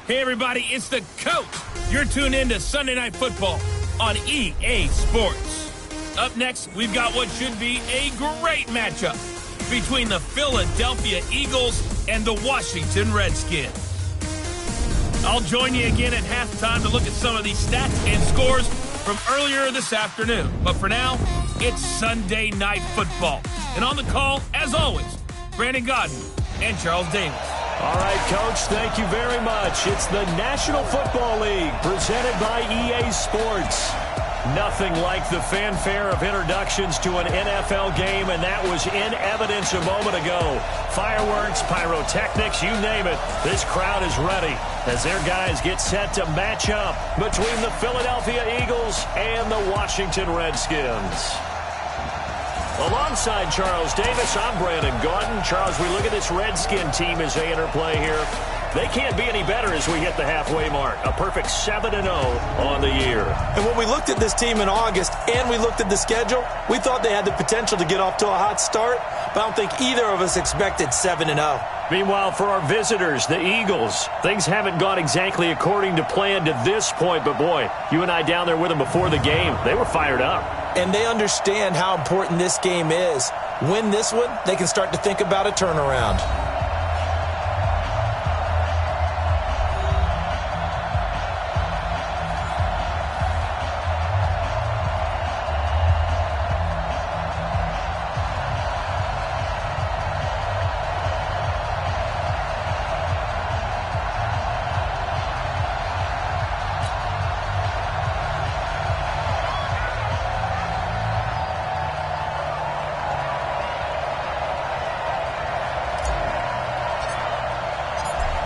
Hey, everybody, it's the coach. You're tuned in to Sunday Night Football on EA Sports. Up next, we've got what should be a great matchup between the Philadelphia Eagles and the Washington Redskins. I'll join you again at halftime to look at some of these stats and scores from earlier this afternoon. But for now, it's Sunday Night Football. And on the call, as always, Brandon Godden and Charles Davis. All right, Coach, thank you very much. It's the National Football League presented by EA Sports. Nothing like the fanfare of introductions to an NFL game, and that was in evidence a moment ago. Fireworks, pyrotechnics, you name it. This crowd is ready as their guys get set to match up between the Philadelphia Eagles and the Washington Redskins. Alongside Charles Davis, I'm Brandon Gaudin. Charles, we look at this Redskin team as they interplay here. They can't be any better as we hit the halfway mark. A perfect 7-0 on the year. And when we looked at this team in August and we looked at the schedule, we thought they had the potential to get off to a hot start, but I don't think either of us expected 7-0. Meanwhile, for our visitors, the Eagles, things haven't gone exactly according to plan to this point, but boy, you and I down there with them before the game, they were fired up. And they understand how important this game is. Win this one, they can start to think about a turnaround.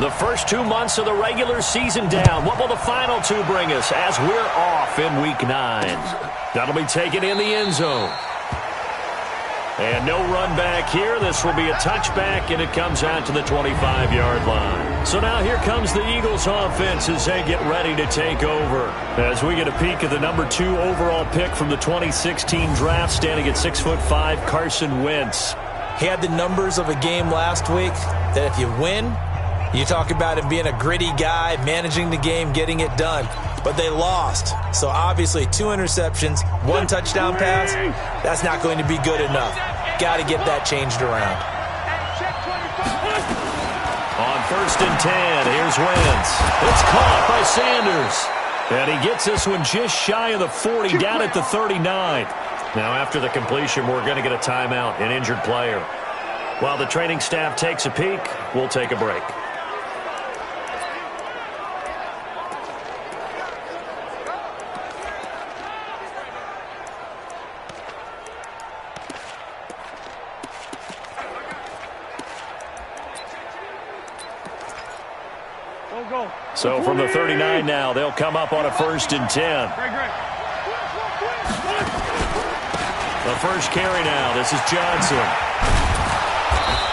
The first 2 months of the regular season down. What will the final two bring us as we're off in Week 9? That'll be taken in the end zone. And no run back here. This will be a touchback, and it comes out to the 25-yard line. So now here comes the Eagles offense as they get ready to take over. As we get a peek at the number 2 overall pick from the 2016 draft, standing at 6'5", Carson Wentz. He had the numbers of a game last week that if you win, you talk about him being a gritty guy, managing the game, getting it done. But they lost. So obviously 2 interceptions, 1 touchdown pass, that's not going to be good enough. Got to get that changed around. On 1st and 10, here's Wentz. It's caught by Sanders. And he gets this one just shy of the 40, down at the 39. Now after the completion, we're going to get a timeout, an injured player. While the training staff takes a peek, we'll take a break. So from the 39 now, they'll come up on a 1st and 10. The first carry now. This is Johnson.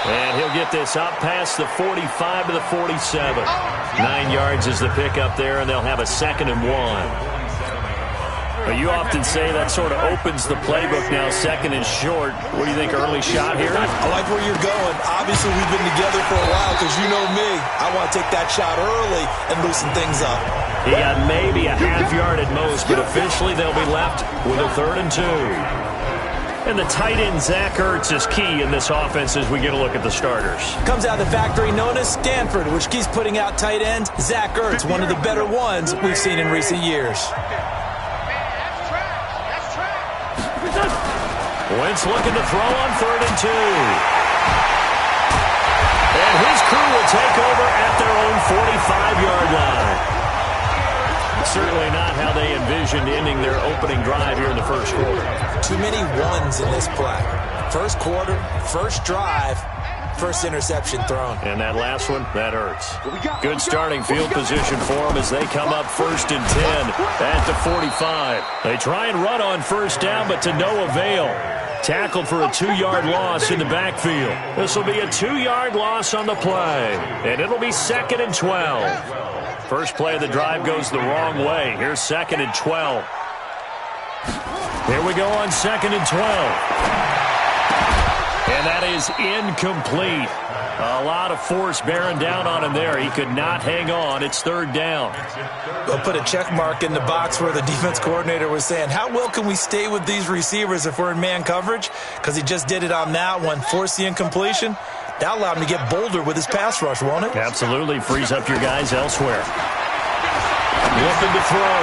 And he'll get this up past the 45 to the 47. 9 yards is the pickup there, and they'll have a 2nd and 1. But you often say that sort of opens the playbook now, 2nd and short. What do you think, early shot here? I like where you're going. Obviously, we've been together for a while because you know me. I want to take that shot early and loosen things up. He got maybe a half yard at most, but officially they'll be left with a 3rd and 2. And the tight end, Zach Ertz, is key in this offense as we get a look at the starters. Comes out of the factory known as Stanford, which keeps putting out tight ends. Zach Ertz, one of the better ones we've seen in recent years. Wentz looking to throw on 3rd and 2. And his crew will take over at their own 45-yard line. Certainly not how they envisioned ending their opening drive here in the first quarter. Too many ones in this play. First quarter, first drive, first interception thrown. And that last one, that hurts. Good starting field position for them as they come up 1st and 10 at the 45. They try and run on 1st down, but to no avail. Tackled for a 2-yard loss in the backfield. This will be a 2-yard loss on the play. And it'll be 2nd and 12. First play of the drive goes the wrong way. Here's 2nd and 12. Here we go on 2nd and 12. And that is incomplete. A lot of force bearing down on him there. He could not hang on. It's third down. They'll put a check mark in the box where the defense coordinator was saying, how well can we stay with these receivers if we're in man coverage? Because he just did it on that one, forced the incompletion. That allowed him to get bolder with his pass rush, won't it? Absolutely. Frees up your guys elsewhere. Looking to throw.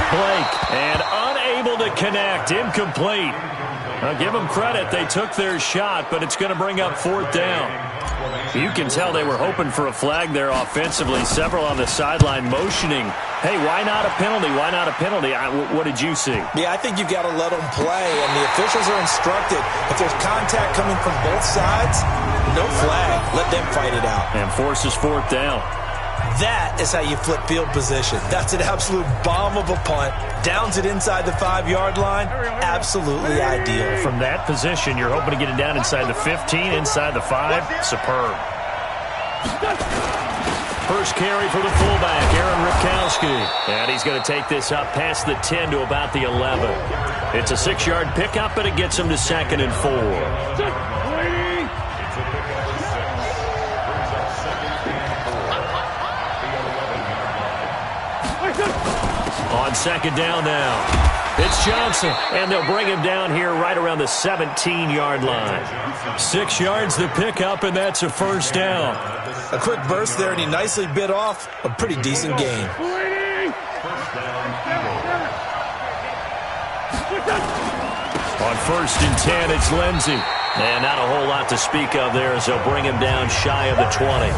Blake. And unable to connect. Incomplete. Now give them credit. They took their shot, but it's going to bring up fourth down. You can tell they were hoping for a flag there offensively. Several on the sideline motioning. Hey, why not a penalty? Why not a penalty? What did you see? Yeah, I think you've got to let them play, and the officials are instructed. If there's contact coming from both sides, no flag. Let them fight it out. And forces fourth down. That is how you flip field position. That's an absolute bomb of a punt. Downs it inside the 5-yard line. Absolutely ideal. From that position, you're hoping to get it down inside the 15, inside the 5. Superb. First carry for the fullback, Aaron Ripkowski. And he's going to take this up past the 10 to about the 11. It's a 6-yard pickup, but it gets him to 2nd and 4. On second down now, it's Johnson, and they'll bring him down here right around the 17-yard line. 6 yards the pickup, and that's a first down. A quick burst there, and he nicely bit off a pretty decent gain. On 1st and 10, it's Lindsey. And not a whole lot to speak of there as they'll bring him down shy of the 20.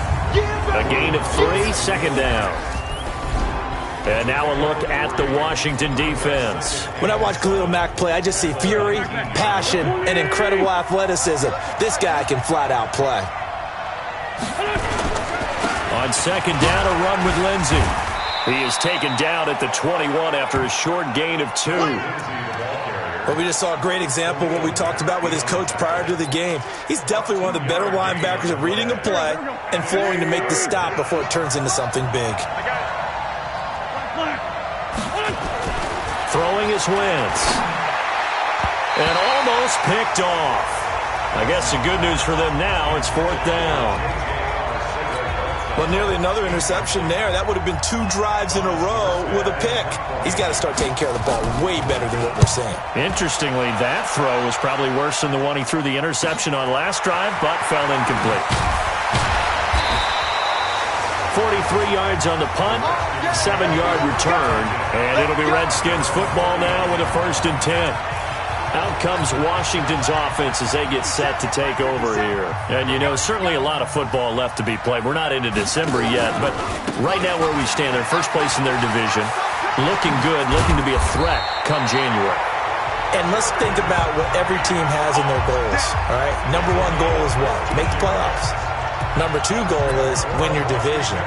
A gain of 3, second down. And now a look at the Washington defense. When I watch Khalil Mack play, I just see fury, passion, and incredible athleticism. This guy can flat out play. On second down, a run with Lindsey. He is taken down at the 21 after a short gain of 2. But we just saw a great example of what we talked about with his coach prior to the game. He's definitely one of the better linebackers at reading a play and flowing to make the stop before it turns into something big. Throwing is Wentz. And almost picked off. I guess the good news for them now, it's fourth down. Well, nearly another interception there. That would have been 2 drives in a row with a pick. He's got to start taking care of the ball way better than what we're seeing. Interestingly, that throw was probably worse than the one he threw the interception on last drive, but fell incomplete. 43 yards on the punt, 7-yard return, and it'll be Redskins football now with a 1st and 10. Out comes Washington's offense as they get set to take over here. And, you know, certainly a lot of football left to be played. We're not into December yet, but right now where we stand, they're first place in their division, looking good, looking to be a threat come January. And let's think about what every team has in their goals, all right? Number 1 goal is what? Make the playoffs. Number 2 goal is win your division.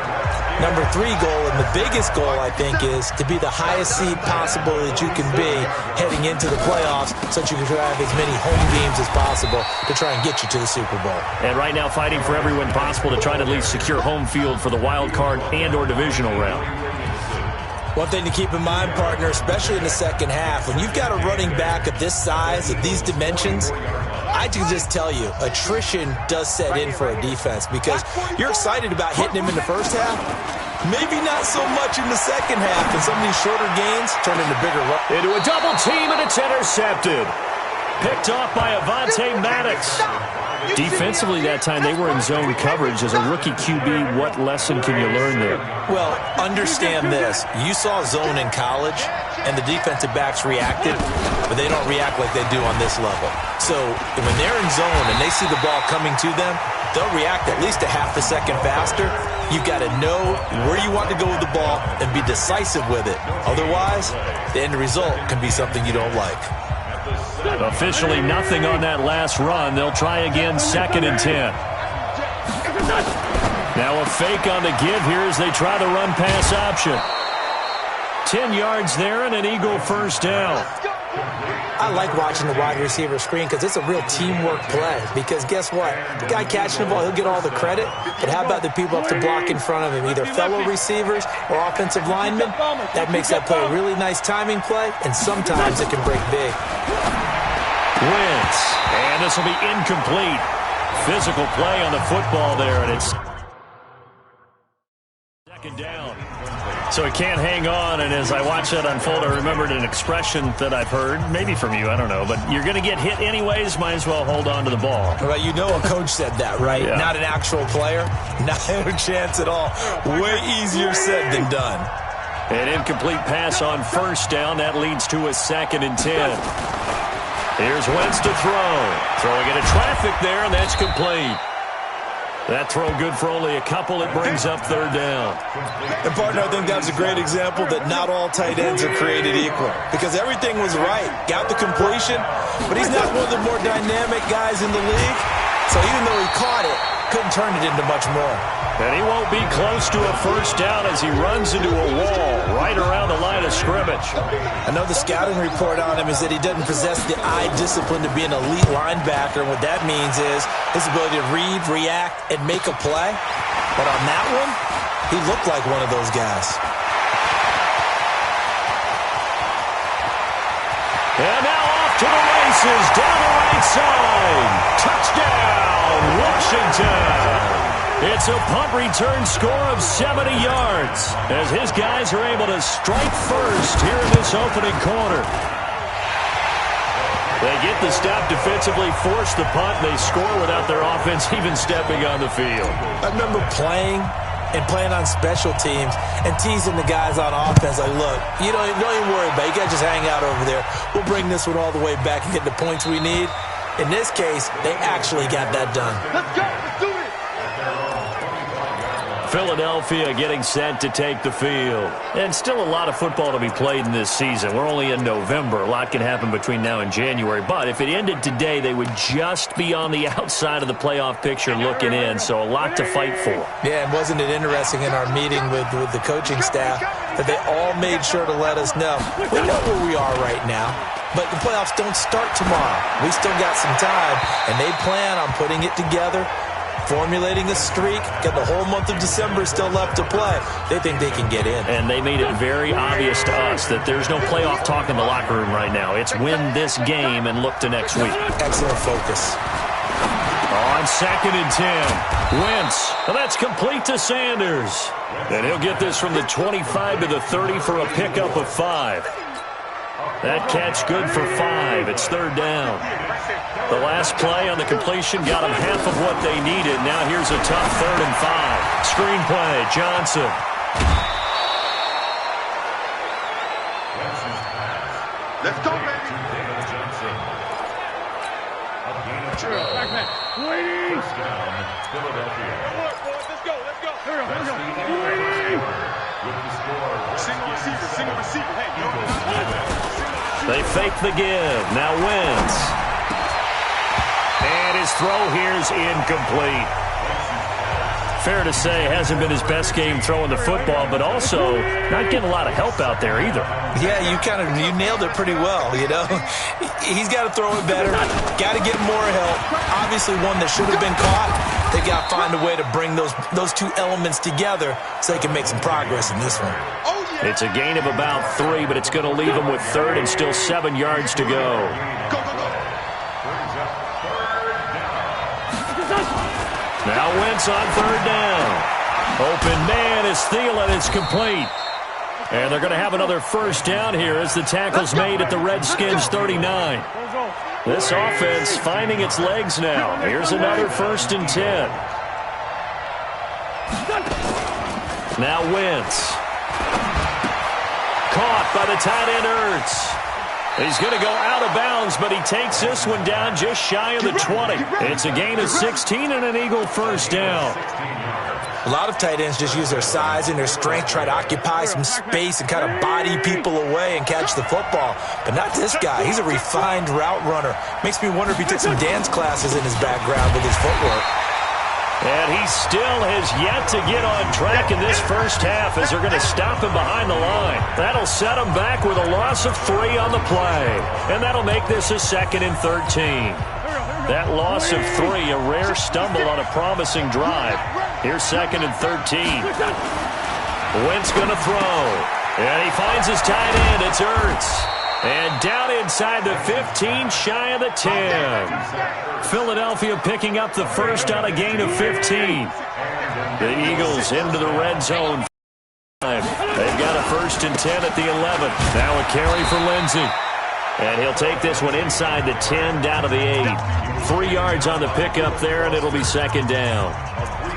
Number 3 goal, and the biggest goal, I think, is to be the highest seed possible that you can be heading into the playoffs so that you can have as many home games as possible to try and get you to the Super Bowl. And right now fighting for every win possible to try to at least secure home field for the wild card and or divisional round. One thing to keep in mind, partner, especially in the second half, when you've got a running back of this size, of these dimensions, I can just tell you, attrition does set in for a defense because you're excited about hitting him in the first half. Maybe not so much in the second half, and some of these shorter gains turn into bigger runs. Into a double team, and it's intercepted. Picked off by Avonte Maddox. Defensively that time, they were in zone coverage. As a rookie QB, what lesson can you learn there? Well, understand this. You saw zone in college, and the defensive backs reacted, but they don't react like they do on this level. So when they're in zone and they see the ball coming to them, they'll react at least a half a second faster. You've got to know where you want to go with the ball and be decisive with it. Otherwise, the end result can be something you don't like. Officially nothing on that last run. They'll try again, 2nd and 10. Now a fake on the give here as they try the run pass option. 10 yards there and an Eagle first down. I like watching the wide receiver screen because it's a real teamwork play. Because guess what? The guy catching the ball, he'll get all the credit. But how about the people up to block in front of him, either fellow receivers or offensive linemen? That makes that play a really nice timing play, and sometimes it can break big. Wentz, and this will be incomplete. physical play on the football there, and it's second down. So he can't hang on, and as I watch that unfold, I remembered an expression that I've heard, maybe from you, I don't know, but you're going to get hit anyways, might as well hold on to the ball. Well, you know a coach said that, right? Yeah. Not an actual player. Not a chance at all. Way easier said than done. An incomplete pass on first down. That leads to a 2nd and 10. Here's Wentz to throw. Throwing into traffic there, and that's complete. That throw good for only a couple. It brings up 3rd down. And, partner, I think that was a great example that not all tight ends are created equal. Because everything was right. Got the completion, but he's not one of the more dynamic guys in the league. So even though he caught it, couldn't turn it into much more. And he won't be close to a first down as he runs into a wall right around the line of scrimmage. I know the scouting report on him is that he doesn't possess the eye discipline to be an elite linebacker. And what that means is his ability to read, react, and make a play. But on that one, he looked like one of those guys. And now off to the races, down the right side. Touchdown, Washington. It's a punt return score of 70 yards as his guys are able to strike first here in this opening quarter. They get the stop defensively, force the punt, and they score without their offense even stepping on the field. I remember playing on special teams and teasing the guys on offense like, look, you don't even worry about it. You got to just hang out over there. We'll bring this one all the way back and get the points we need. In this case, they actually got that done. Let's go. Let's do it. Philadelphia getting set to take the field. And still a lot of football to be played in this season. We're only in November. A lot can happen between now and January. But if it ended today, they would just be on the outside of the playoff picture looking in. So a lot to fight for. Yeah, and wasn't it interesting in our meeting with the coaching staff that they all made sure to let us know. We know where we are right now. But the playoffs don't start tomorrow. We still got some time. And they plan on putting it together, formulating a streak, got the whole month of December still left to play. They think they can get in. And they made it very obvious to us that there's no playoff talk in the locker room right now. It's win this game and look to next week. Excellent focus. On 2nd and 10, Wentz. And that's complete to Sanders. And he'll get this from the 25 to the 30 for a pickup of 5. That catch good for 5. It's 3rd down. The last play on the completion got them half of what they needed. Now here's a tough 3rd and 5. Screen play, Johnson. Let's go, baby. First down, Philadelphia. Let's go. Here we go. With the score. Single receiver. Hey, They fake the give. Now Wentz. And his throw here's incomplete. Fair to say, hasn't been his best game throwing the football, but also not getting a lot of help out there either. Yeah, you nailed it pretty well, you know. He's got to throw it better. Got to get more help. Obviously one that should have been caught. They got to find a way to bring those two elements together so they can make some progress in this one. It's a gain of about 3, but it's going to leave them with 3rd and still 7 yards to go. Now Wentz on 3rd down. Open man is Thielen. It's complete. And they're going to have another first down here as the tackle's made at the Redskins 39. This offense finding its legs now. Here's another 1st and 10. Now Wentz. Caught by the tight end Ertz. He's going to go out of bounds, but he takes this one down just shy of the 20. It's a gain of 16 and an Eagle first down. A lot of tight ends just use their size and their strength, try to occupy some space and kind of body people away and catch the football. But not this guy. He's a refined route runner. Makes me wonder if he took some dance classes in his background with his footwork. And he still has yet to get on track in this first half as they're going to stop him behind the line. That'll set him back with a loss of 3 on the play. And that'll make this a 2nd and 13. That loss of 3, a rare stumble on a promising drive. Here's 2nd and 13. Wentz going to throw. And he finds his tight end. It's Ertz. And down inside the 15, shy of the 10. Philadelphia picking up the first on a gain of 15. The Eagles into the red zone. They've got a 1st and 10 at the 11. Now a carry for Lindsey. And he'll take this one inside the 10, down to the 8. 3 yards on the pickup there, and it'll be 2nd down.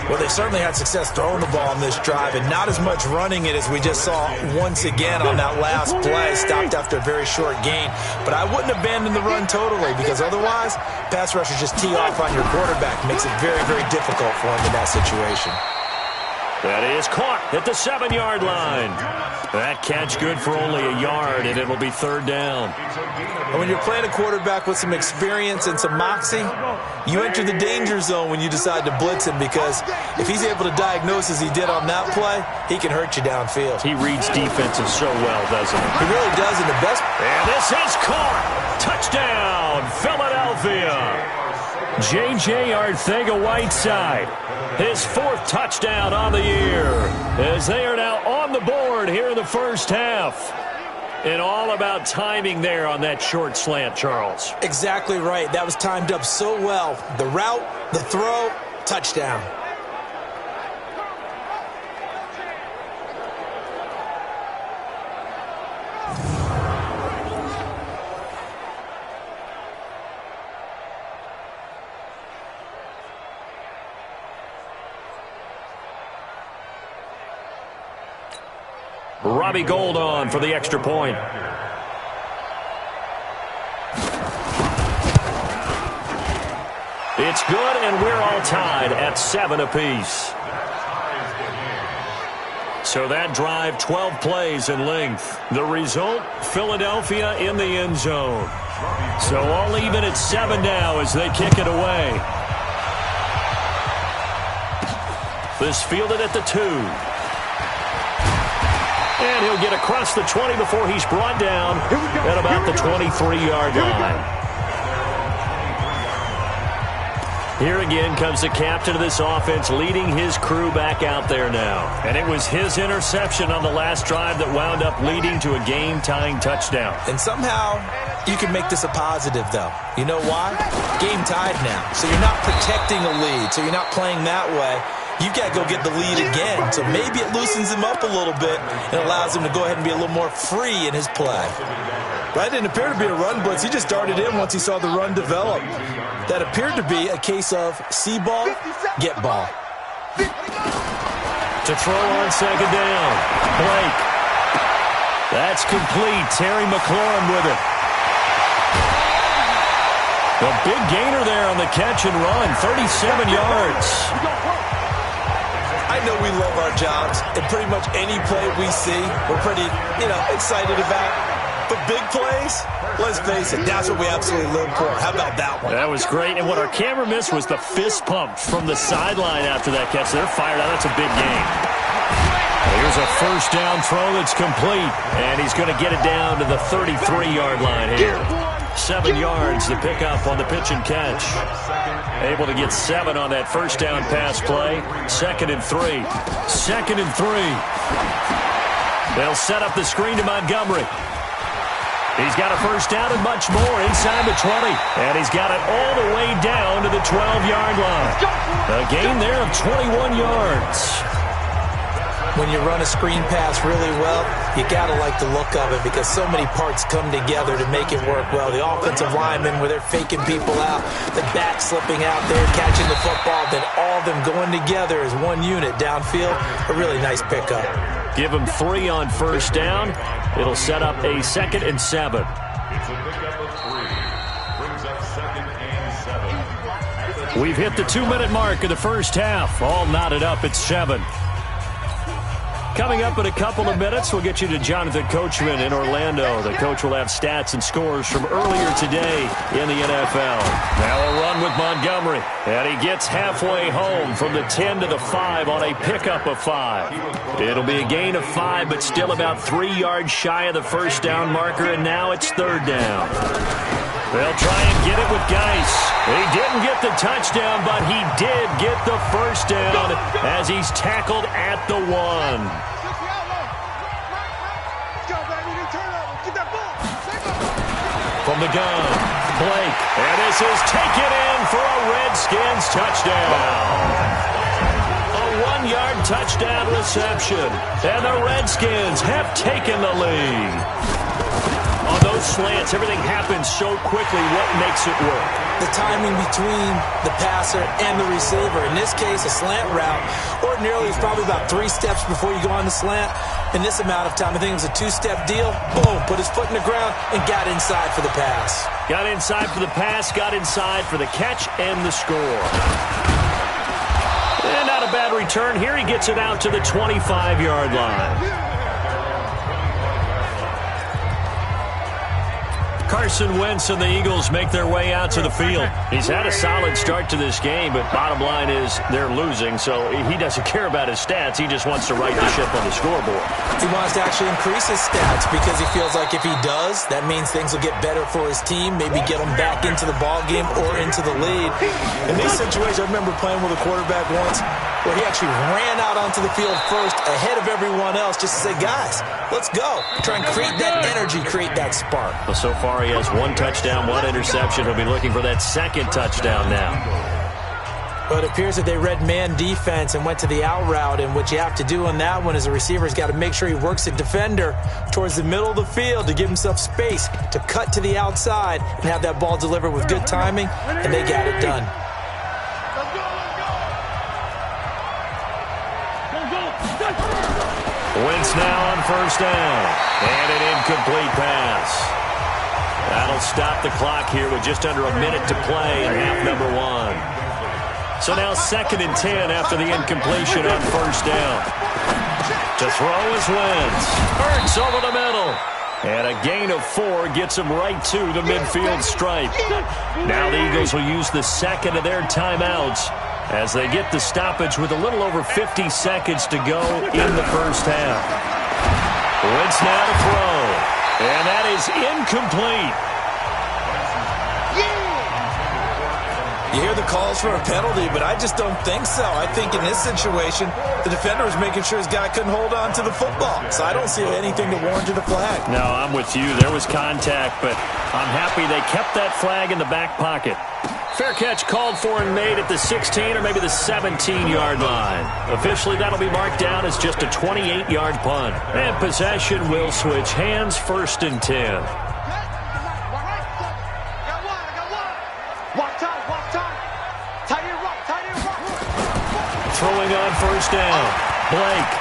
Well, they certainly had success throwing the ball on this drive, and not as much running it as we just saw once again on that last play. Stopped after a very short gain. But I wouldn't abandon the run totally, because otherwise, pass rushers just tee off on your quarterback. Makes it very, very difficult for him in that situation. That is caught at the 7-yard line. That catch good for only a yard, and it'll be 3rd down. And when you're playing a quarterback with some experience and some moxie, you enter the danger zone when you decide to blitz him, because if he's able to diagnose as he did on that play, he can hurt you downfield. He reads defenses so well, doesn't he? He really does, and the best. And this is caught. Touchdown, Philadelphia. J.J. Arcega-Whiteside, his 4th touchdown on the year, as they are now on the board here in the first half. And all about timing there on that short slant, Charles. Exactly right. That was timed up so well. The route, the throw, touchdown. Robbie Gould on for the extra point. It's good, and we're all tied at 7 apiece. So that drive, 12 plays in length. The result, Philadelphia in the end zone. So all even at 7 now as they kick it away. This fielded at the 2. And he'll get across the 20 before he's brought down at about the 23-yard line. Here again comes the captain of this offense, leading his crew back out there now. And it was his interception on the last drive that wound up leading to a game-tying touchdown. And somehow you can make this a positive, though. You know why? Game tied now. So you're not protecting a lead, so you're not playing that way. You've got to go get the lead again. So maybe it loosens him up a little bit and allows him to go ahead and be a little more free in his play. That didn't appear to be a run blitz. He just darted in once he saw the run develop. That appeared to be a case of see ball, get ball. To throw on 2nd down. Blake. That's complete. Terry McLaurin with it. The big gainer there on the catch and run. 37 yards. I know we love our jobs, and pretty much any play we see, we're pretty, excited about. But big plays, let's face it, that's what we absolutely live for. How about that one? That was great, and what our camera missed was the fist pump from the sideline after that catch. They're fired out. That's a big game. Here's a 1st down throw that's complete, and he's going to get it down to the 33-yard line here. 7 yards to pick up on the pitch and catch. Able to get 7 on that 1st down pass play. 2nd and 3. 2nd and 3. They'll set up the screen to Montgomery. He's got a 1st down and much more inside the 20. And he's got it all the way down to the 12-yard line. A gain there of 21 yards. When you run a screen pass really well, you got to like the look of it because so many parts come together to make it work well. The offensive linemen, where they're faking people out, the back slipping out there, catching the football, then all of them going together as one unit downfield. A really nice pickup. Give him 3 on 1st down. It'll set up a 2nd and 7. It's a pickup of 3. Brings up 2nd and 7. We've hit the 2-minute mark of the first half. All knotted up at 7. Coming up in a couple of minutes, we'll get you to Jonathan Coachman in Orlando. The coach will have stats and scores from earlier today in the NFL. Now a run with Montgomery. And he gets halfway home from the 10 to the 5 on a pickup of 5. It'll be a gain of 5, but still about 3 yards shy of the 1st down marker, and now it's 3rd down. They'll try and get it with Geis. He didn't get the touchdown, but he did get the 1st down as he's tackled at the 1. from the gun. Blake. And this is taken in for a Redskins touchdown. A 1-yard touchdown reception. And the Redskins have taken the lead. On those slants, everything happens so quickly. What makes it work? The timing between the passer and the receiver. In this case, a slant route. Ordinarily, it's probably about 3 steps before you go on the slant. In this amount of time, I think it was a 2-step deal. Boom, put his foot in the ground and got inside for the pass. Got inside for the pass, got inside for the catch and the score. And not a bad return here. He gets it out to the 25-yard line. Carson Wentz and the Eagles make their way out to the field. He's had a solid start to this game, but bottom line is they're losing, so he doesn't care about his stats. He just wants to right the ship on the scoreboard. He wants to actually increase his stats because he feels like if he does, that means things will get better for his team, maybe get him back into the ball game or into the lead. In these situations, I remember playing with a quarterback once where he actually ran out onto the field first ahead of everyone else just to say, guys, let's go. Try and create that energy, create that spark. Well, so far he has 1 touchdown, 1 interception. He'll be looking for that 2nd touchdown now. But it appears that they read man defense and went to the out route, and what you have to do on that one is the receiver's got to make sure he works the defender towards the middle of the field to give himself space to cut to the outside and have that ball delivered with good timing, and they got it done. Wentz now on 1st down. And an incomplete pass. That'll stop the clock here with just under a minute to play in half number 1. So now 2nd and 10 after the incompletion on 1st down. To throw is Wentz. Hurts over the middle. And a gain of 4 gets him right to the midfield stripe. Now the Eagles will use the 2nd of their timeouts as they get the stoppage with a little over 50 seconds to go in the 1st half. Wentz now to throw. And that is incomplete. You hear the calls for a penalty, but I just don't think so. I think in this situation, the defender was making sure his guy couldn't hold on to the football. So I don't see anything to warrant a flag. No, I'm with you. There was contact, but I'm happy they kept that flag in the back pocket. Fair catch called for and made at the 16 or maybe the 17-yard line. Officially, that'll be marked down as just a 28-yard punt. And possession will switch hands, 1st and 10. Throwing on 1st down. Blake.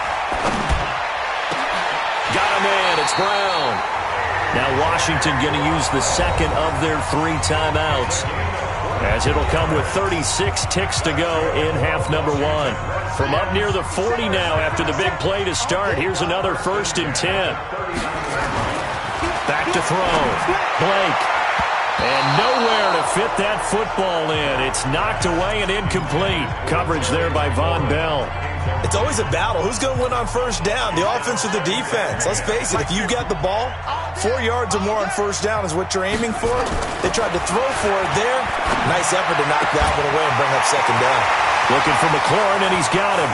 Got him in. It's Brown. Now Washington going to use the 2nd of their 3 timeouts, as it'll come with 36 ticks to go in half number 1. From up near the 40 now after the big play to start. Here's another 1st and 10. Back to throw. Blake. And nowhere to fit that football in. It's knocked away and incomplete. Coverage there by Von Bell. It's always a battle. Who's going to win on 1st down, the offense or the defense? Let's face it, if you got the ball, 4 yards or more on 1st down is what you're aiming for. They tried to throw for it there. Nice effort to knock that one away and bring up 2nd down. Looking for McLaurin, and he's got him.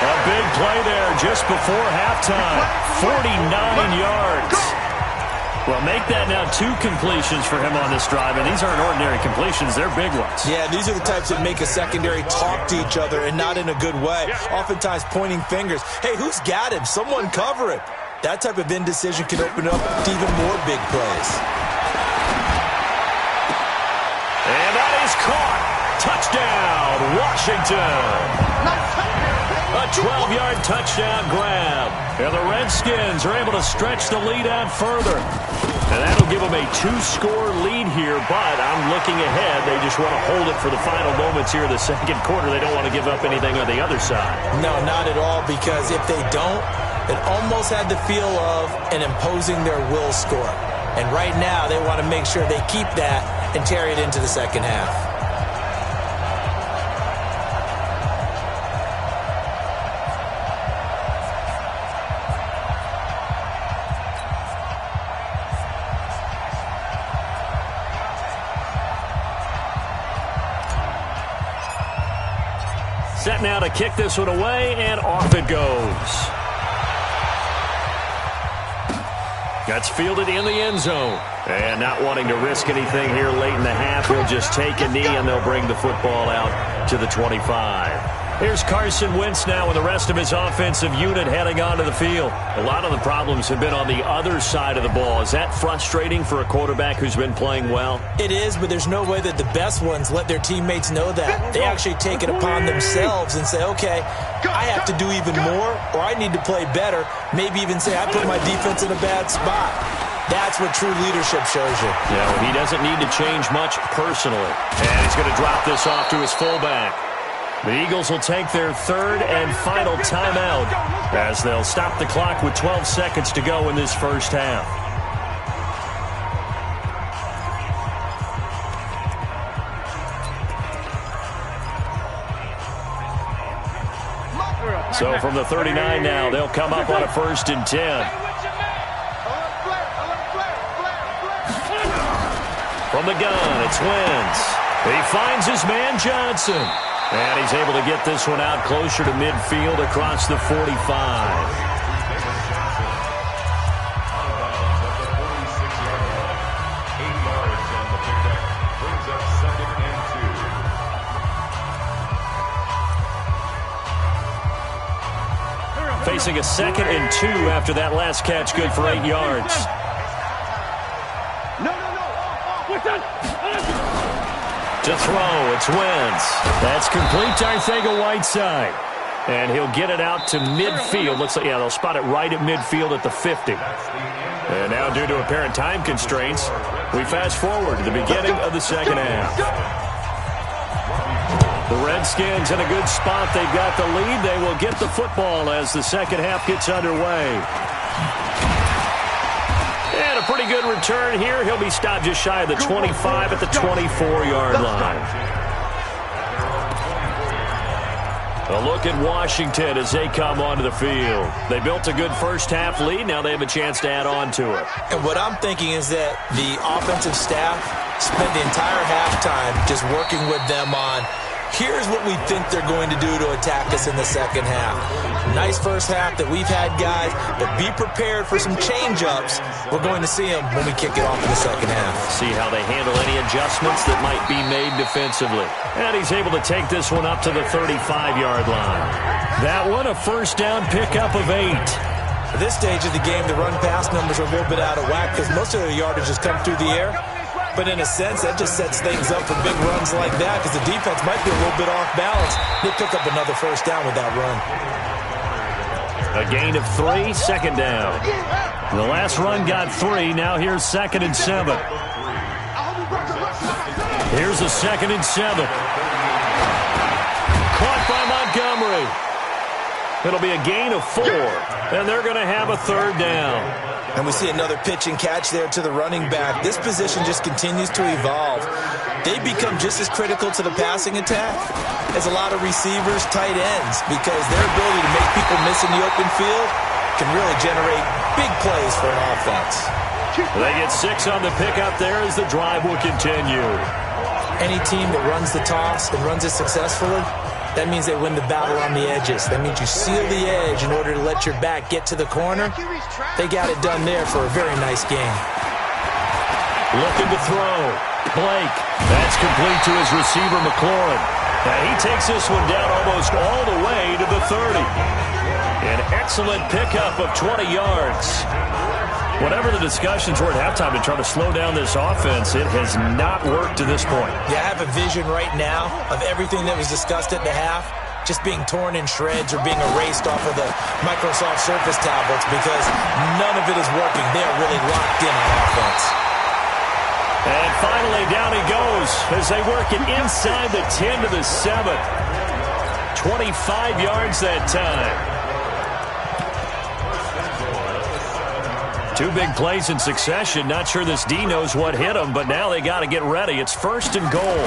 A big play there just before halftime. 49 yards. Well, make that now 2 completions for him on this drive, and these aren't ordinary completions. They're big ones. Yeah, these are the types that make a secondary talk to each other and not in a good way. Oftentimes pointing fingers. Hey, who's got him? Someone cover it. That type of indecision can open up to even more big plays. And that is caught. Touchdown, Washington. A 12-yard touchdown grab. And the Redskins are able to stretch the lead out further. And that'll give them a 2-score lead here, but I'm looking ahead. They just want to hold it for the final moments here in the 2nd quarter. They don't want to give up anything on the other side. No, not at all, because if they don't, it almost had the feel of an imposing their will score. And right now, they want to make sure they keep that and carry it into the 2nd half. Set now to kick this one away, and off it goes. That's fielded in the end zone. And not wanting to risk anything here late in the half, he'll just take a knee and they'll bring the football out to the 25. Here's Carson Wentz now with the rest of his offensive unit heading onto the field. A lot of the problems have been on the other side of the ball. Is that frustrating for a quarterback who's been playing well? It is, but there's no way that the best ones let their teammates know that. They actually take it upon themselves and say, okay, I have to do even more, or I need to play better. Maybe even say, I put my defense in a bad spot. That's what true leadership shows you. Yeah, he doesn't need to change much personally. And he's going to drop this off to his fullback. The Eagles will take their third and final timeout as they'll stop the clock with 12 seconds to go in this first half. So from the 39 now, they'll come up on a 1st and 10. From the gun, it's Wentz. He finds his man Johnson. And he's able to get this one out closer to midfield across the 45. Facing a 2nd and 2 after that last catch, good for 8 yards. To throw, it's Wentz. That's complete to Arcega-Whiteside. And he'll get it out to midfield. Looks like, yeah, they'll spot it right at midfield at the 50. And now, due to apparent time constraints, we fast forward to the beginning of the second half. The Redskins in a good spot. They've got the lead. They will get the football as the second half gets underway. And a pretty good return here. He'll be stopped just shy of the 25 at the 24-yard line. A look at Washington as they come onto the field. They built a good first half lead. Now they have a chance to add on to it. And what I'm thinking is that the offensive staff spent the entire halftime just working with them on, here's what we think they're going to do to attack us in the second half. Nice first half that we've had, guys, but be prepared for some change-ups. We're going to see them when we kick it off in the second half. See how they handle any adjustments that might be made defensively. And he's able to take this one up to the 35-yard line. That one, a first down pickup of 8. At this stage of the game, the run-pass numbers are a little bit out of whack because most of the yardage has come through the air. But in a sense, that just sets things up for big runs like that because the defense might be a little bit off balance. They pick up another first down with that run. A gain of 3, second down. The last run got 3. Now here's 2nd and 7. Here's a 2nd and 7. Caught by Montgomery. It'll be a gain of 4. And they're going to have a third down. And we see another pitch and catch there to the running back. This position just continues to evolve. They become just as critical to the passing attack as a lot of receivers, tight ends, because their ability to make people miss in the open field can really generate big plays for an offense. They get 6 on the pickup there as the drive will continue. Any team that runs the toss and runs it successfully, that means they win the battle on the edges. That means you seal the edge in order to let your back get to the corner. They got it done there for a very nice game. Looking to throw. Blake. That's complete to his receiver, McLaurin. And he takes this one down almost all the way to the 30. An excellent pickup of 20 yards. Whatever the discussions were at halftime to try to slow down this offense, it has not worked to this point. Yeah, I have a vision right now of everything that was discussed at the half just being torn in shreds or being erased off of the Microsoft Surface tablets because none of it is working. They are really locked in on offense. And finally, down he goes as they work it inside the 10 to the 7. 25 yards that time. 2 big plays in succession. Not sure this D knows what hit him, but now they got to get ready. It's 1st and goal.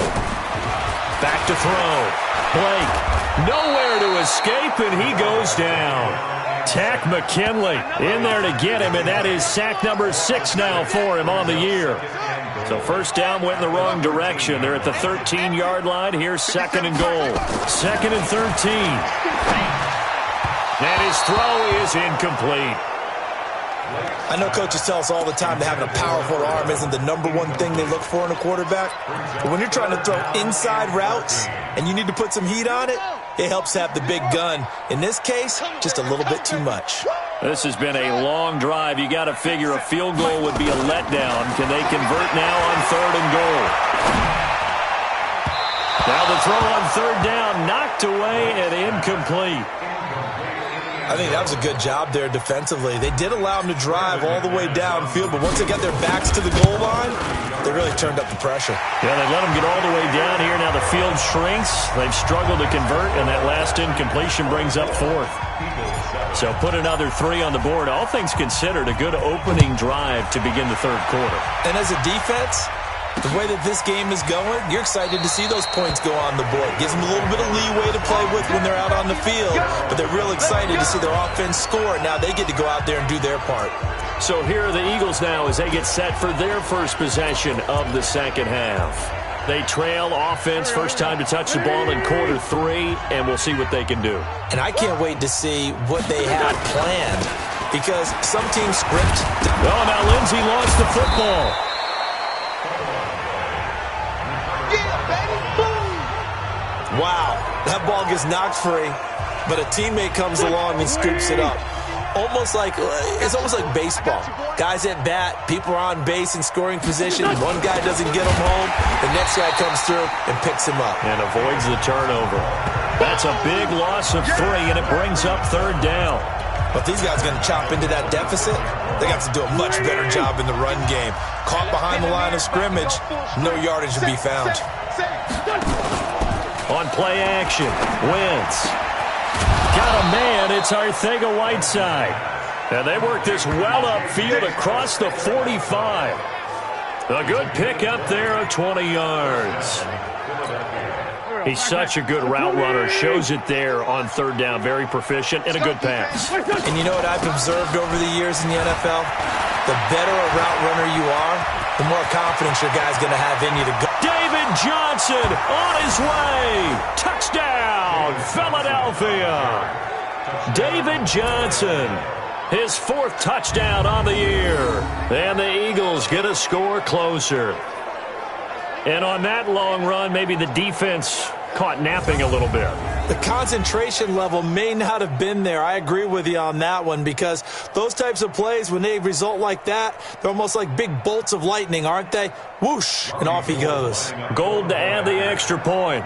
Back to throw. Blake, nowhere to escape, and he goes down. Tack McKinley in there to get him, and that is sack number 6 now for him on the year. So first down went in the wrong direction. They're at the 13-yard line. Here's 2nd and goal. 2nd and 13. And his throw is incomplete. I know coaches tell us all the time that having a powerful arm isn't the #1 thing they look for in a quarterback. But when you're trying to throw inside routes and you need to put some heat on it, it helps have the big gun. In this case, just a little bit too much. This has been a long drive. You got to figure a field goal would be a letdown. Can they convert now on 3rd and goal? Now the throw on 3rd down, knocked away and incomplete. I think that was a good job there defensively. They did allow them to drive all the way downfield, but once they got their backs to the goal line, they really turned up the pressure. Yeah, they let them get all the way down here. Now the field shrinks. They've struggled to convert, and that last incompletion brings up 4th. So put another 3 on the board. All things considered, a good opening drive to begin the 3rd quarter. And as a defense, the way that this game is going, you're excited to see those points go on the board. Gives them a little bit of leeway to play with when they're out on the field, but they're real excited to see their offense score. Now they get to go out there and do their part. So here are the Eagles now as they get set for their first possession of the second half. They trail offense, first time to touch the ball in quarter 3, and we'll see what they can do. And I can't wait to see what they have planned, because some teams script. Oh, now Lindsey lost the football. Wow, that ball gets knocked free, but a teammate comes along and scoops it up. It's almost like baseball. Guys at bat, people are on base in scoring position. One guy doesn't get him home, the next guy comes through and picks him up. And avoids the turnover. That's a big loss of 3, and it brings up 3rd down. But these guys are going to chop into that deficit. They got to do a much better job in the run game. Caught behind the line of scrimmage, no yardage to be found. On play action, Wentz. Got a man, it's Arcega-Whiteside. And they work this well upfield across the 45. A good pick up there of 20 yards. He's such a good route runner. Shows it there on 3rd down. Very proficient and a good pass. And you know what I've observed over the years in the NFL? The better a route runner you are, the more confidence your guy's going to have in you to go. David Johnson on his way. Touchdown, Philadelphia. David Johnson, his 4th touchdown on the year. And the Eagles get a score closer. And on that long run, maybe the defense caught napping a little bit. The concentration level may not have been there. I agree with you on that one, because those types of plays, when they result like that, they're almost like big bolts of lightning, aren't they? Whoosh, and off he goes. Gold to add the extra point.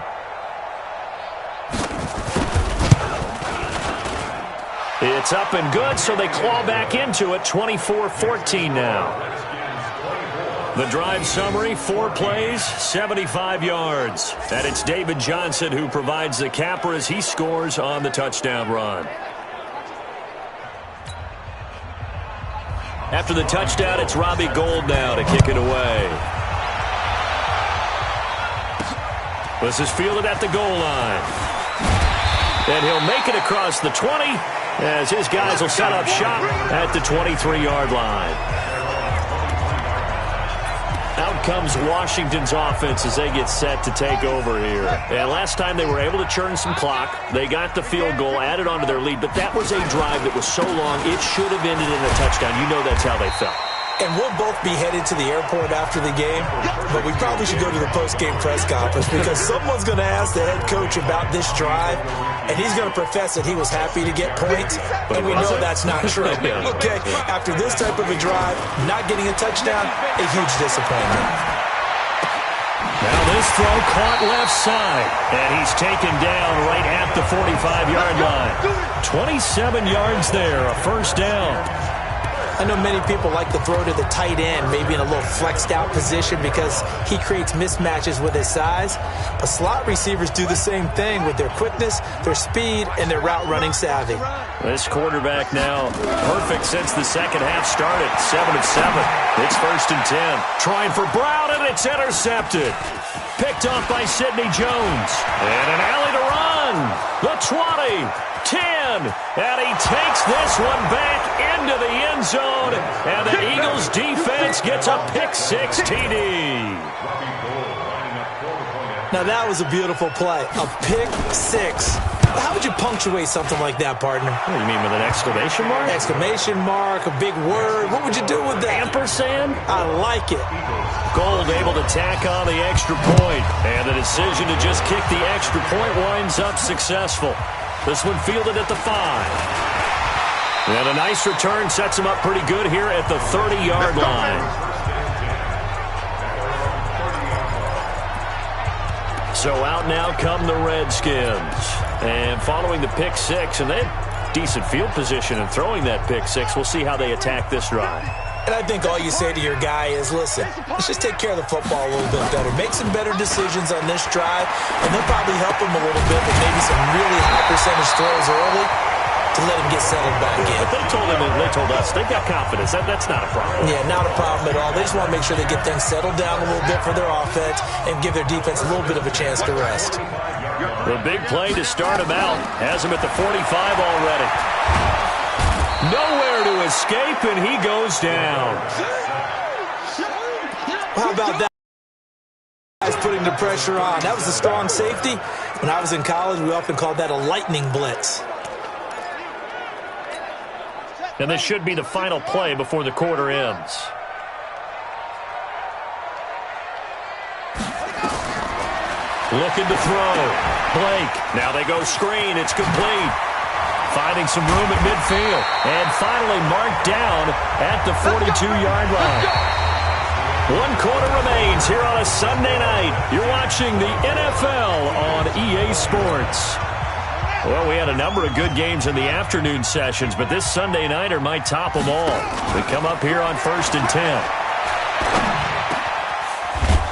It's up and good, so they claw back into it. 24-14 now. The drive summary, 4 plays, 75 yards. And it's David Johnson who provides the capper as he scores on the touchdown run. After the touchdown, it's Robbie Gould now to kick it away. This is fielded at the goal line. And he'll make it across the 20 as his guys will set up shop at the 23-yard line. Out comes Washington's offense as they get set to take over here. And last time they were able to churn some clock. They got the field goal, added on to their lead. But that was a drive that was so long, it should have ended in a touchdown. You know that's how they felt. And we'll both be headed to the airport after the game, but we probably should go to the post-game press conference, because someone's going to ask the head coach about this drive, and he's going to profess that he was happy to get points, and we know that's not true. Okay, after this type of a drive, not getting a touchdown, a huge disappointment. Now this throw caught left side, and he's taken down right at the 45-yard line. 27 yards there, a first down. I know many people like to throw to the tight end, maybe in a little flexed out position, because he creates mismatches with his size. But slot receivers do the same thing with their quickness, their speed, and their route running savvy. This quarterback now perfect since the second half started. 7 of 7. It's 1st and 10. Trying for Brown, and it's intercepted. Picked off by Sidney Jones. And an alley to run. The 20. 10, and he takes this one back into the end zone, and the Eagles defense gets a pick-6 TD. Now that was a beautiful play. A pick six. How would you punctuate something like that, partner? What do you mean, with an exclamation mark? Exclamation mark, a big word. What would you do with that? Ampersand? I like it. Gold able to tack on the extra point. And the decision to just kick the extra point winds up successful. This one fielded at the 5. And a nice return sets him up pretty good here at the 30-yard line. So out now come the Redskins. And following the pick six, and they had decent field position in throwing that pick six. We'll see how they attack this drive. And I think all you say to your guy is, listen, let's just take care of the football a little bit better. Make some better decisions on this drive, and they'll probably help him a little bit with maybe some really high percentage throws early to let him get settled back in. But they told us they've got confidence. That's not a problem. Yeah, not a problem at all. They just want to make sure they get things settled down a little bit for their offense and give their defense a little bit of a chance to rest. The big play to start him out has him at the 45 already. Nowhere to escape, and he goes down. How about that? Guys putting the pressure on. That was a strong safety. When I was in college, we often called that a lightning blitz. And this should be the final play before the quarter ends. Looking to throw. Blake. Now they go screen. It's complete. Finding some room at midfield. And finally marked down at the 42-yard line. 1 quarter remains here on a Sunday night. You're watching the NFL on EA Sports. Well, we had a number of good games in the afternoon sessions, but this Sunday nighter might top them all. We come up here on 1st and 10.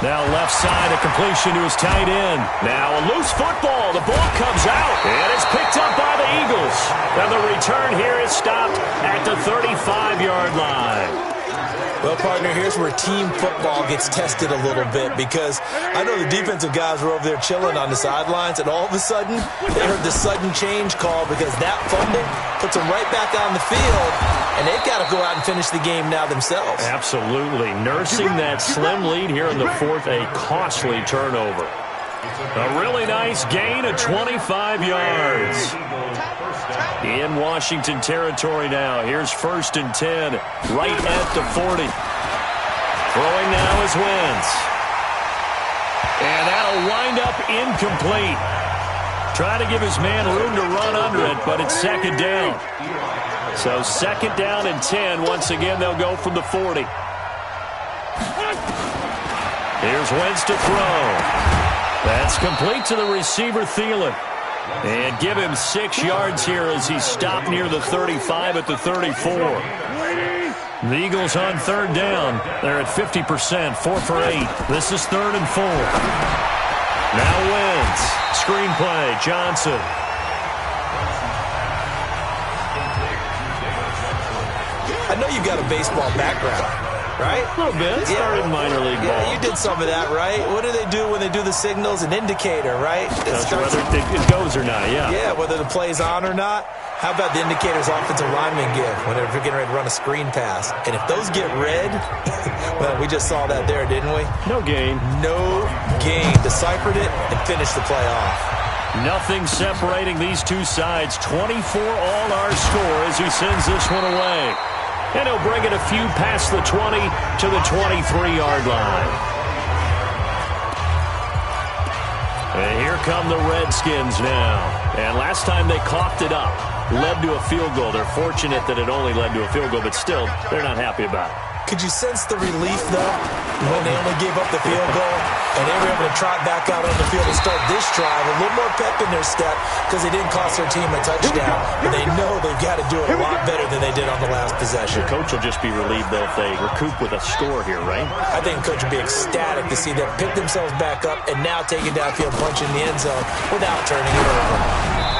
Now left side, a completion to his tight end. Now a loose football. The ball comes out, and it's picked up by the Eagles. And the return here is stopped at the 35-yard line. Well, partner, here's where team football gets tested a little bit, because I know the defensive guys were over there chilling on the sidelines, and all of a sudden, they heard the sudden change call because that fumble puts them right back on the field, and they've got to go out and finish the game now themselves. Absolutely. Nursing that slim lead here in the fourth, a costly turnover. A really nice gain of 25 yards. In Washington territory now. Here's 1st and 10, right at the 40. Throwing now is Wentz. And that'll wind up incomplete. Trying to give his man room to run under it, but it's 2nd down. So 2nd down and 10. Once again, they'll go from the 40. Here's Wentz to throw. That's complete to the receiver, Thielen. And give him 6 yards here as he's stopped near the 35 at the 34. The Eagles on 3rd down. They're at 50%, 4 for 8. This is 3rd and 4. Now Wentz. Screenplay, Johnson. I know you've got a baseball background, right? A little bit. Started in minor league ball. Yeah, you did some of that, right? What do they do when they do the signals? An indicator, right? Whether it goes or not, yeah. Yeah, whether the play's on or not. How about the indicators offensive linemen give when they're getting ready to run a screen pass? And if those get red, well, we just saw that there, didn't we? No gain. No gain. Deciphered it and finished the play off. Nothing separating these two sides. 24 all our score as he sends this one away. And he'll bring it a few past the 20 to the 23-yard line. And here come the Redskins now. And last time they coughed it up, led to a field goal. They're fortunate that it only led to a field goal, but still, they're not happy about it. Could you sense the relief, though, when they only gave up the field goal and they were able to trot back out on the field and start this drive? A little more pep in their step because they didn't cost their team a touchdown, but they know they've got to do it a lot better than they did on the last possession. The coach will just be relieved, though, if they recoup with a score here, right? I think the coach will be ecstatic to see them pick themselves back up and now take it downfield, punch in the end zone without turning it over.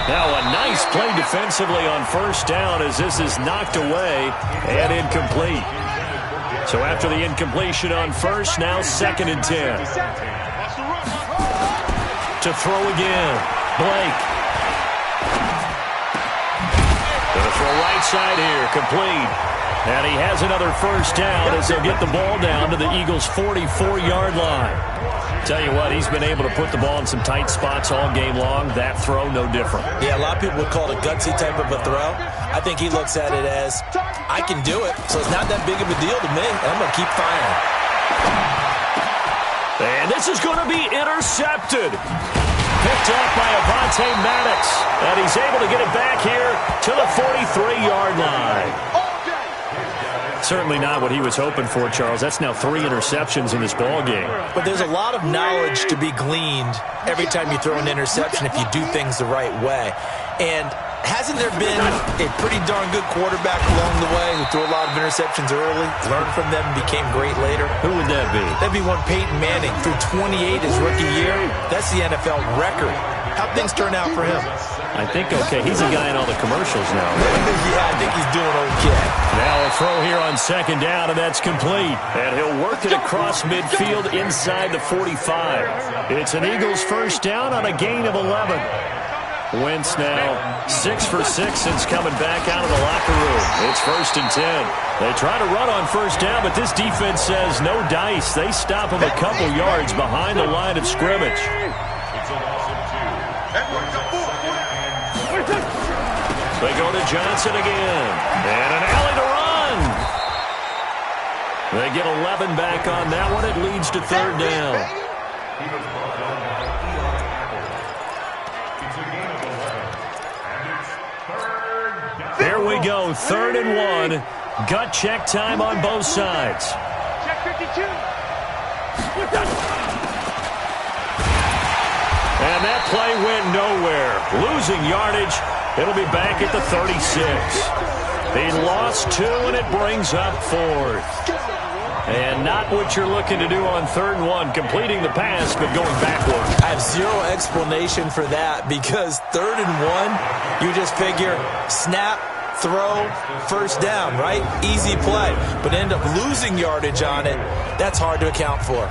Now a nice play defensively on 1st down as this is knocked away and incomplete. So after the incompletion on 1st, now 2nd and 10. To throw again, Blake. Gonna throw right side here, complete. And he has another 1st down as they'll get the ball down to the Eagles' 44-yard line. Tell you what, he's been able to put the ball in some tight spots all game long. That throw, no different. Yeah, a lot of people would call it a gutsy type of a throw. I think he looks at it as, I can do it, so it's not that big of a deal to me, and I'm going to keep firing. And this is going to be intercepted. Picked off by Avonte Maddox. And he's able to get it back here to the 43-yard line. Certainly not what he was hoping for, Charles. That's now 3 interceptions in this ball game. But there's a lot of knowledge to be gleaned every time you throw an interception if you do things the right way. And hasn't there been a pretty darn good quarterback along the way who threw a lot of interceptions early, learned from them, and became great later? Who would that be? That'd be one Peyton Manning. Threw 28 his rookie year. That's the NFL record. How'd things turn out for him? I think okay. He's a guy in all the commercials now. Yeah, I think he's doing okay. Now a throw here on second down, and that's complete. And he'll work it across midfield inside the 45. It's an Eagles first down on a gain of 11. Wentz now 6 for 6 since coming back out of the locker room. It's 1st and 10. They try to run on first down, but this defense says no dice. They stop him a couple yards behind the line of scrimmage. It's a loss of 2. They go to Johnson again. And an alley to run. They get 11 back on that one. It leads to 3rd down. Here we go, 3rd and 1. Gut check time on both sides. Check 52. And that play went nowhere. Losing yardage. It'll be back at the 36. He lost 2, and it brings up 4th. And not what you're looking to do on 3rd and 1, completing the pass, but going backward. I have zero explanation for that because 3rd and 1, you just figure snap, throw, first down, right? Easy play. But end up losing yardage on it. That's hard to account for.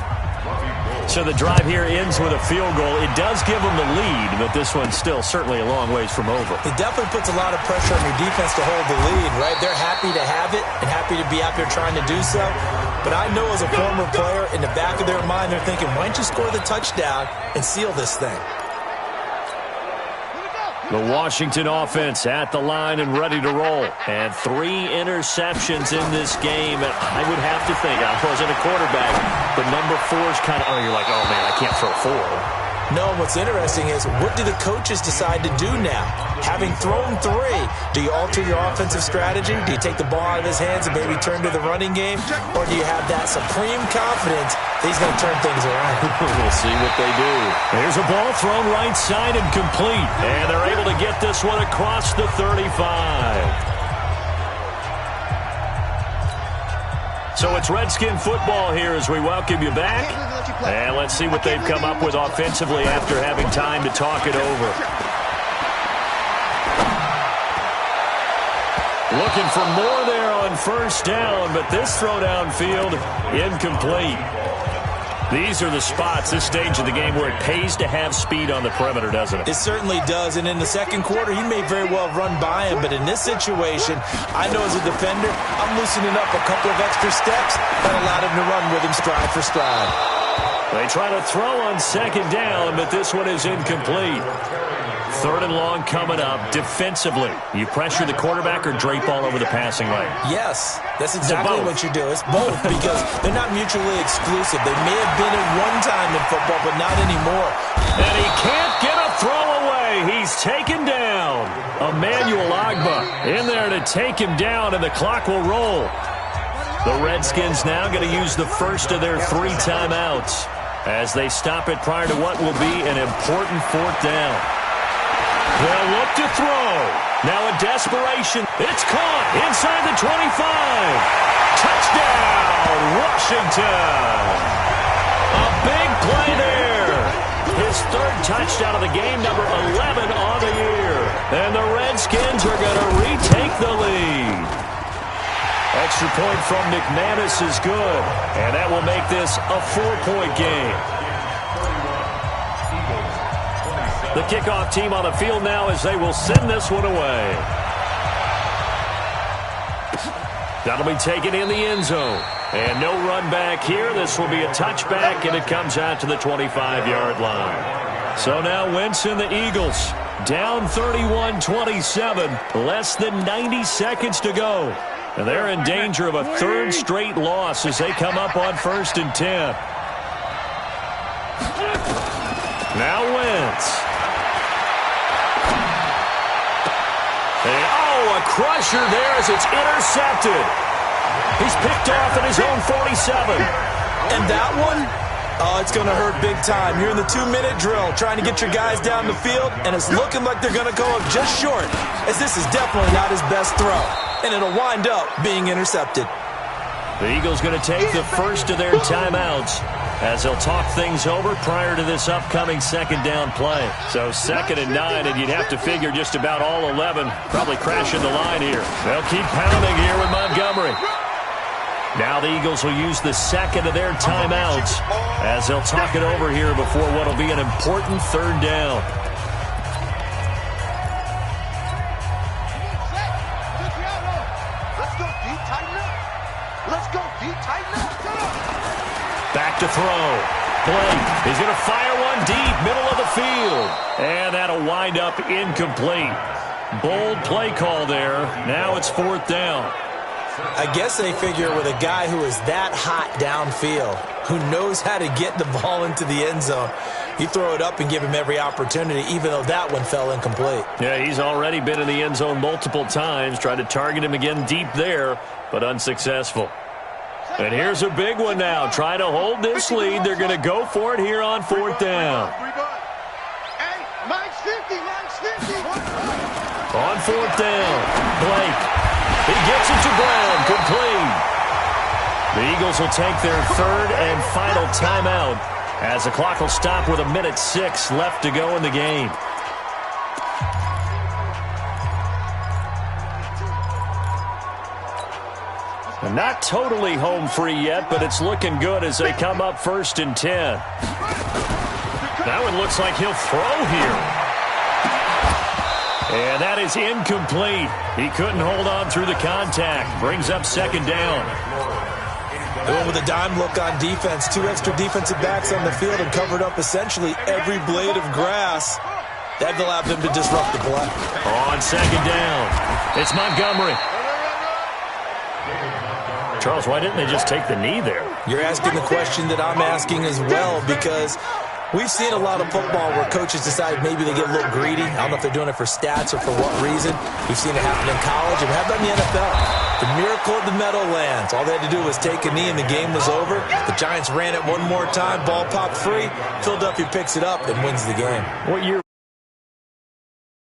So the drive here ends with a field goal. It does give them the lead, but this one's still certainly a long ways from over. It definitely puts a lot of pressure on your defense to hold the lead, right? They're happy to have it and happy to be out there trying to do so. But I know as a former player, in the back of their mind, they're thinking, why don't you score the touchdown and seal this thing? The Washington offense at the line and ready to roll. And 3 interceptions in this game. And I would have to think, I wasn't a quarterback, but number 4 is kind of, you're like, oh, man, I can't throw 4. No, what's interesting is, what do the coaches decide to do now? Having thrown 3, do you alter your offensive strategy? Do you take the ball out of his hands and maybe turn to the running game? Or do you have that supreme confidence that he's going to turn things around? We'll see what they do. Here's a ball thrown right side and complete. And they're able to get this one across the 35. So it's Redskin football here as we welcome you back. And let's see what they've come up with offensively after having time to talk it over. Looking for more there on first down, but this throw downfield incomplete. These are the spots, this stage of the game, where it pays to have speed on the perimeter, doesn't it? It certainly does, and in the second quarter, he may very well run by him, but in this situation, I know as a defender, I'm loosening up a couple of extra steps that allowed him to run with him stride for stride. They try to throw on second down, but this one is incomplete. 3rd and long coming up. Defensively, you pressure the quarterback or drape all over the passing lane? Yes, that's exactly what you do. It's both because they're not mutually exclusive. They may have been at one time in football, but not anymore. And he can't get a throw away. He's taken down. Emmanuel Agba in there to take him down, and the clock will roll. The Redskins now going to use the first of their 3 timeouts as they stop it prior to what will be an important 4th down. They'll look to throw. Now a desperation. It's caught inside the 25. Touchdown, Washington. A big play there. His 3rd touchdown of the game, number 11 on the year. And the Redskins are going to retake the lead. Extra point from McManus is good. And that will make this a 4-point game. The kickoff team on the field now as they will send this one away. That'll be taken in the end zone. And no run back here. This will be a touchback, and it comes out to the 25-yard line. So now Wentz and the Eagles down 31-27. Less than 90 seconds to go. And they're in danger of a third straight loss as they come up on 1st and 10. Now Wentz. A crusher there as it's intercepted. He's picked off at his own 47. And that one, it's going to hurt big time. You're in the 2-minute drill trying to get your guys down the field, and it's looking like they're going to go up just short, as this is definitely not his best throw. And it'll wind up being intercepted. The Eagles going to take the first of their timeouts as they'll talk things over prior to this upcoming 2nd down play. So 2nd and 9, and you'd have to figure just about all 11 probably crashing the line here. They'll keep pounding here with Montgomery. Now the Eagles will use the 2nd of their timeouts as they'll talk it over here before what will be an important 3rd down. Back to throw. Blake is going to fire one deep, middle of the field. And that'll wind up incomplete. Bold play call there. Now it's 4th down. I guess they figure with a guy who is that hot downfield, who knows how to get the ball into the end zone, you throw it up and give him every opportunity, even though that one fell incomplete. Yeah, he's already been in the end zone multiple times, tried to target him again deep there, but unsuccessful. And here's a big one now. Trying to hold this lead. They're going to go for it here on 4th down. On 4th down, Blake. He gets it to Brown. Complete. The Eagles will take their 3rd and final timeout as the clock will stop with 1:06 left to go in the game. Not totally home free yet, but it's looking good as they come up 1st and 10. That one looks like he'll throw here. And that is incomplete. He couldn't hold on through the contact. Brings up 2nd down. Going with a dime look on defense. 2 extra defensive backs on the field and covered up essentially every blade of grass. That allowed them to disrupt the play. On 2nd down, it's Montgomery. Charles, why didn't they just take the knee there? You're asking the question that I'm asking as well, because we've seen a lot of football where coaches decide maybe they get a little greedy. I don't know if they're doing it for stats or for what reason. We've seen it happen in college, and we have done in the NFL. The miracle of the Meadowlands. All they had to do was take a knee, and the game was over. The Giants ran it one more time. Ball popped free. Philadelphia picks it up and wins the game. What year?